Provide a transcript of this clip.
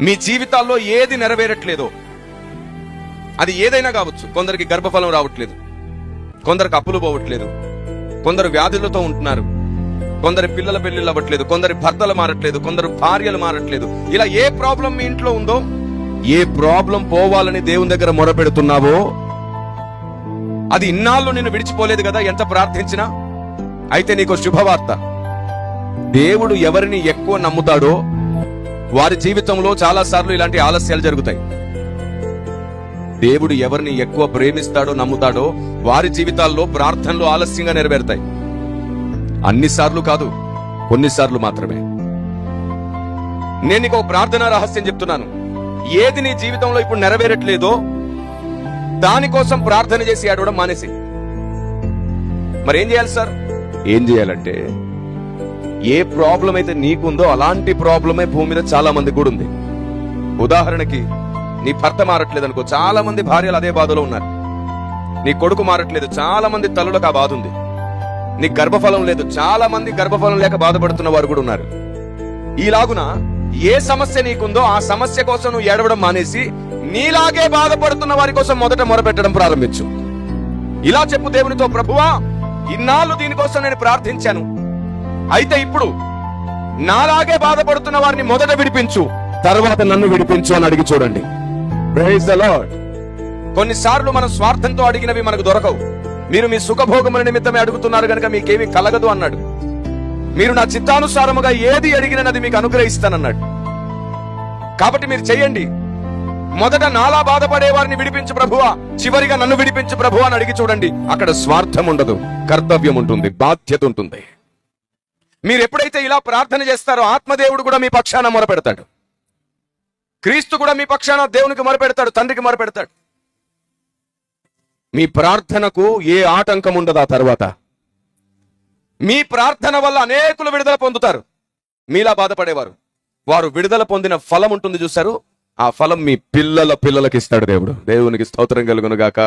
మీ జీవితాల్లో ఏది నెరవేరట్లేదో, అది ఏదైనా కావచ్చు. కొందరికి గర్భఫలం రావట్లేదు, కొందరికి అప్పులు పోవట్లేదు, కొందరు వ్యాధులతో ఉంటున్నారు, కొందరి పిల్లల పెళ్లిళ్ళు అవ్వట్లేదు, కొందరి భర్తలు మారట్లేదు, కొందరు భార్యలు మారట్లేదు. ఇలా ఏ ప్రాబ్లం మీ ఇంట్లో ఉందో, ఏ ప్రాబ్లం పోవాలని దేవుని దగ్గర మొరపెడుతున్నావో, అది ఇన్నాళ్ళు నిన్ను విడిచిపోలేదు కదా ఎంత ప్రార్థించినా. అయితే నీకు శుభవార్త, దేవుడు ఎవరిని ఎక్కువ నమ్ముతాడో వారి జీవితంలో చాలా సార్లు ఇలాంటి ఆలస్యాలు జరుగుతాయి. దేవుడు ఎవరిని ఎక్కువ ప్రేమిస్తాడో నమ్ముతాడో వారి జీవితాల్లో ప్రార్థనలు ఆలస్యంగా నెరవేరుతాయి. అన్నిసార్లు కాదు, కొన్నిసార్లు మాత్రమే. నేను నీకు ఒక ప్రార్థనా రహస్యం చెప్తున్నాను. ఏది నీ జీవితంలో ఇప్పుడు నెరవేరట్లేదో దానికోసం ప్రార్థన చేసి ఏడవడం మానేసి. మరేం చేయాలి సార్? ఏం చేయాలంటే, ఏ ప్రాబ్లం అయితే నీకుందో అలాంటి ప్రాబ్లమే భూమి మీద చాలా మంది కూడా ఉంది. ఉదాహరణకి, నీ భర్త మారట్లేదు అనుకో, చాలా మంది భార్యలు అదే బాధలో ఉన్నారు. నీ కొడుకు మారట్లేదు, చాలా మంది తల్లులకు ఆ బాధ ఉంది. నీ గర్భఫలం లేదు, చాలా మంది గర్భఫలం లేక బాధపడుతున్న వారు కూడా ఉన్నారు. ఈలాగున ఏ సమస్య నీకుందో ఆ సమస్య కోసం నువ్వు ఏడవడం మానేసి నీలాగే బాధపడుతున్న వారి కోసం మొదట మొరపెట్టడం ప్రారంభించు. ఇలా చెప్పు దేవునితో, ప్రభువా, ఇన్నాళ్ళు దీనికోసం నేను ప్రార్థించాను, అయితే ఇప్పుడు నాలాగే బాధపడుతున్న వారిని మొదట విడిపించు, తర్వాత నన్ను విడిపించు అని అడిగి చూడండి. Praise the Lord. కొన్నిసార్లు మనం స్వార్థంతో అడిగినవి మనకు దొరకవు. మీరు మీ సుఖభోగముల నిమిత్తమే అడుగుతున్నారు గనక మీకేమీ కలగదు అన్నాడు. మీరు నా చిత్తానుసారముగా ఏది అడిగినది మీకు అనుగ్రహిస్తానన్నాడు. కాబట్టి మీరు చెయ్యండి. మొదట నాలా బాధపడే వారిని విడిపించు ప్రభువా, చివరిగా నన్ను విడిపించు ప్రభువా అని అడిగి చూడండి. అక్కడ స్వార్థం ఉండదు, కర్తవ్యం ఉంటుంది, బాధ్యత ఉంటుంది. మీరు ఎప్పుడైతే ఇలా ప్రార్థన చేస్తారో ఆత్మదేవుడు కూడా మీ పక్షాన మొరపెడతాడు. క్రీస్తు కూడా మీ పక్షాన దేవునికి మొరపెడతాడు, తండ్రికి మొరపెడతాడు. మీ ప్రార్థనకు ఏ ఆటంకం ఉండదు. ఆ తర్వాత మీ ప్రార్థన వల్ల అనేకులు విడుదల పొందుతారు. మీలా బాధపడేవారు, వారు విడుదల పొందిన ఫలం ఉంటుంది చూశారు, ఆ ఫలం మీ పిల్లల పిల్లలకి ఇస్తాడు దేవుడు. దేవునికి స్తోత్రం కలుగును గాక.